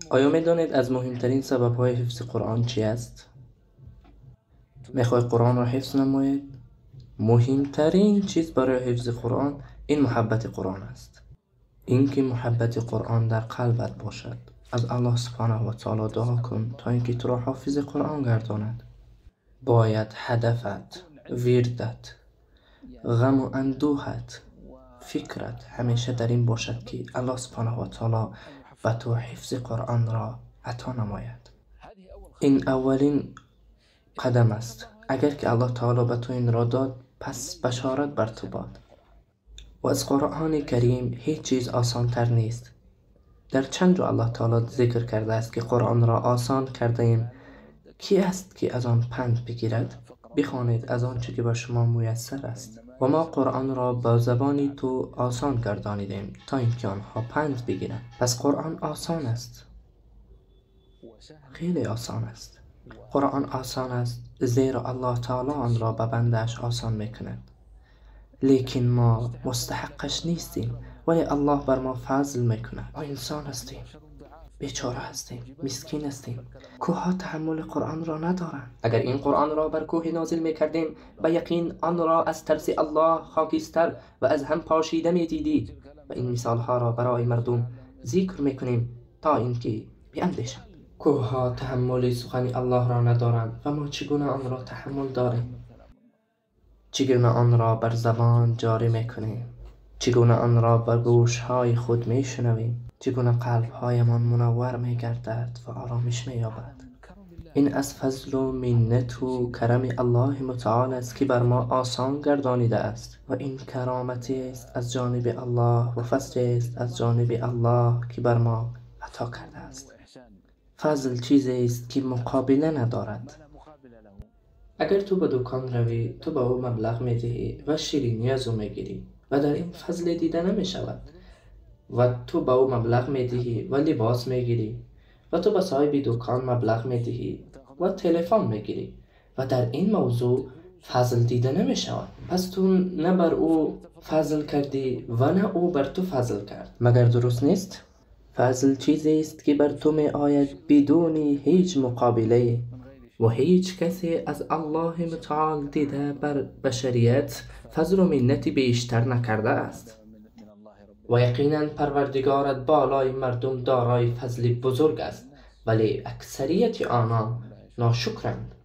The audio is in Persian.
آیا می‌دانید از مهمترین سبب‌های حفظ قرآن چی است؟ می‌خوای قرآن را حفظ نمایید؟ مهمترین چیز برای حفظ قرآن این محبت قرآن است. اینکه محبت قرآن در قلبت باشد. از الله سبحانه و تعالی دعا کن تا اینکه تو را حافظ قرآن گرداند. باید هدفت، وردت، غم و اندوهت، فکرت همیشه در این باشد که الله سبحانه و تعالی به تو حفظ قرآن را عطا نماید. این اولین قدم است. اگر که الله تعالی به تو این را داد، پس بشارت بر تو باد. و از قرآن کریم هیچ چیز آسان تر نیست. در چند جا الله تعالی ذکر کرده است که قرآن را آسان کرده ایم. کی است که از آن پند بگیرد؟ بخوانید از آنچه که به شما میسر است. و ما قرآن را با زبانی تو آسان گردانیدیم تا اینکه آنها پند بگیرند. پس قرآن آسان است. خیلی آسان است. قرآن آسان است زیرا الله تعالی آن را به بنده‌اش آسان میکند. لیکن ما مستحقش نیستیم، ولی الله بر ما فضل میکند. ما انسان هستیم، بیچاره هستیم، مسکین هستیم. کوه‌ها تحمل قرآن را ندارند. اگر این قرآن را بر کوه نازل میکردیم، به یقین آن را از ترس الله خاکستر و از هم پاشیده میدیدید. و این مثالها را برای مردم ذکر میکنیم تا اینکه بیاندیشند. کوه‌ها تحمل سخن الله را ندارند و ما چگونه آن را تحمل داریم؟ چگونه آن را بر زبان جاری میکنیم؟ چگونه آن را بر گوشهای خود میشنویم؟ چگونه قلبهایمان منور میگردد و آرامش مییابد؟ این از فضل و منت و کرم الله متعال است که بر ما آسان گردانیده است. و این کرامتی است از جانب الله و فضل است از جانب الله که بر ما عطا کرده است. فضل چیزی است که مقابله ندارد. اگر تو به دکان روی، تو به او مبلغ میدهی و شیرینی از او میگیری و در این فضل دیده نمی شود. و تو به او مبلغ میدهی و لباس میگیری و تو به صاحب دکان مبلغ میدهی و تلفن میگیری و در این موضوع فضل دیده نمی شود. پس تو نه بر او فضل کردی و نه او بر تو فضل کرد. مگر درست نیست؟ فضل چیزی است که بر تو می آید بدون هیچ مقابله و هیچ کسی از الله متعال دیده بر بشریت فضل و منت بیشتر نکرده است. و یقینا پروردگارت بالای مردم دارای فضل بزرگ است، ولی اکثریت آنان ناشکرند.